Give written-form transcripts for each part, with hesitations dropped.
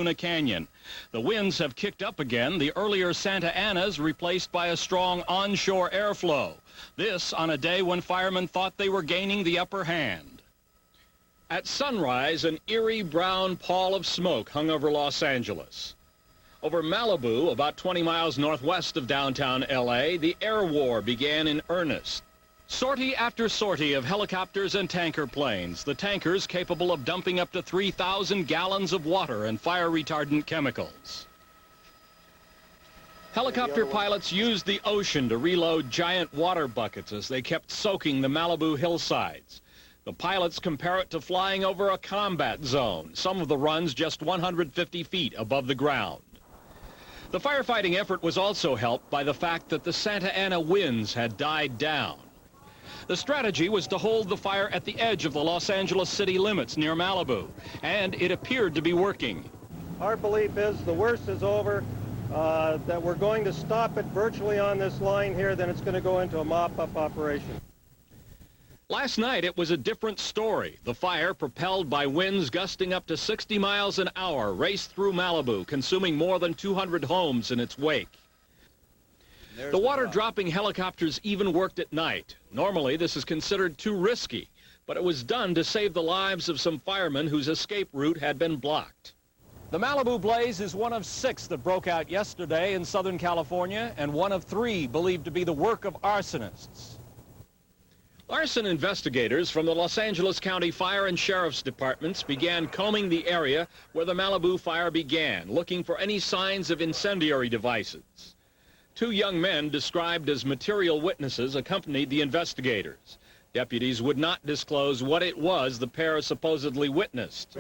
Canyon. The winds have kicked up again, the earlier Santa Anas replaced by a strong onshore airflow. This on a day when firemen thought they were gaining the upper hand. At sunrise, an eerie brown pall of smoke hung over Los Angeles. Over Malibu, about 20 miles northwest of downtown L.A., the air war began in earnest. Sortie after sortie of helicopters and tanker planes, the tankers capable of dumping up to 3,000 gallons of water and fire-retardant chemicals. Helicopter pilots used the ocean to reload giant water buckets as they kept soaking the Malibu hillsides. The pilots compare it to flying over a combat zone, some of the runs just 150 feet above the ground. The firefighting effort was also helped by the fact that the Santa Ana winds had died down. The strategy was to hold the fire at the edge of the Los Angeles city limits near Malibu, and it appeared to be working. Our belief is the worst is over, that we're going to stop it virtually on this line here, then it's going to go into a mop-up operation. Last night, it was a different story. The fire, propelled by winds gusting up to 60 miles an hour, raced through Malibu, consuming more than 200 homes in its wake. The water-dropping helicopters even worked at night. Normally, this is considered too risky, but it was done to save the lives of some firemen whose escape route had been blocked. The Malibu blaze is one of 6 that broke out yesterday in Southern California, and one of 3 believed to be the work of arsonists. Arson investigators from the Los Angeles County Fire and Sheriff's Departments began combing the area where the Malibu fire began, looking for any signs of incendiary devices. 2 young men described as material witnesses accompanied the investigators. Deputies would not disclose what it was the pair supposedly witnessed.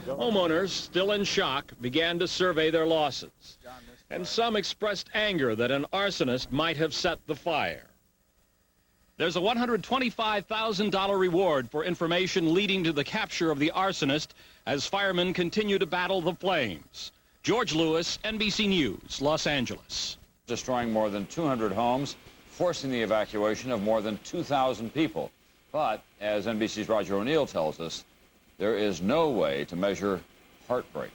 Homeowners, still in shock, began to survey their losses. And some expressed anger that an arsonist might have set the fire. There's a $125,000 reward for information leading to the capture of the arsonist as firemen continue to battle the flames. George Lewis, NBC News, Los Angeles. Destroying more than 200 homes, forcing the evacuation of more than 2,000 people. But, as NBC's Roger O'Neill tells us, there is no way to measure heartbreak.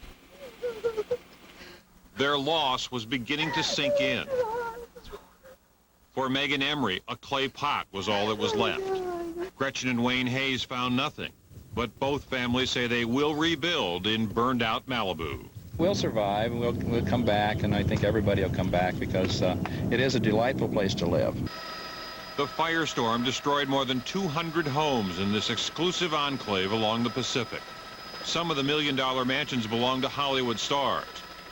Their loss was beginning to sink in. For Megan Emery, a clay pot was all that was left. Gretchen and Wayne Hayes found nothing, but both families say they will rebuild in burned-out Malibu. We'll survive, and we'll come back, and I think everybody will come back because it is a delightful place to live. The firestorm destroyed more than 200 homes in this exclusive enclave along the Pacific. Some of the million-dollar mansions belong to Hollywood stars,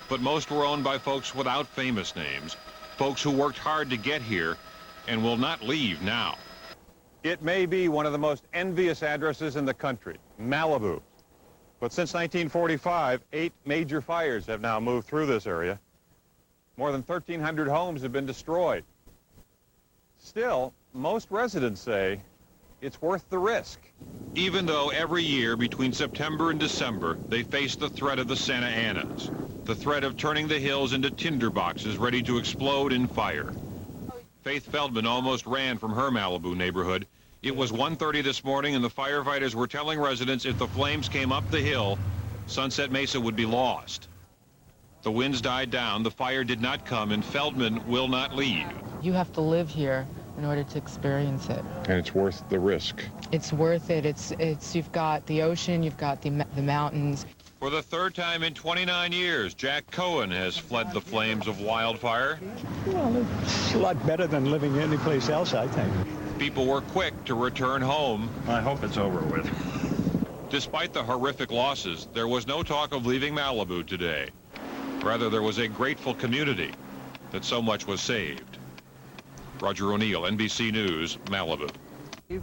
but most were owned by folks without famous names, folks who worked hard to get here and will not leave now. It may be one of the most envious addresses in the country, Malibu. But since 1945, 8 major fires have now moved through this area. More than 1,300 homes have been destroyed. Still, most residents say it's worth the risk. Even though every year between September and December, they face the threat of the Santa Anas, the threat of turning the hills into tinder boxes ready to explode in fire. Faith Feldman almost ran from her Malibu neighborhood. It was 1:30 this morning, and the firefighters were telling residents if the flames came up the hill, Sunset Mesa would be lost. The winds died down, the fire did not come, and Feldman will not leave. You have to live here in order to experience it. And it's worth the risk. It's worth it. It's you've got the ocean, you've got the mountains. For the 3rd time in 29 years, Jack Cohen has fled the flames of wildfire. Well, it's a lot better than living anyplace else, I think. People were quick to return home. I hope it's over with. Despite the horrific losses, there was no talk of leaving Malibu today. Rather, there was a grateful community that so much was saved. Roger O'Neill, NBC News, Malibu.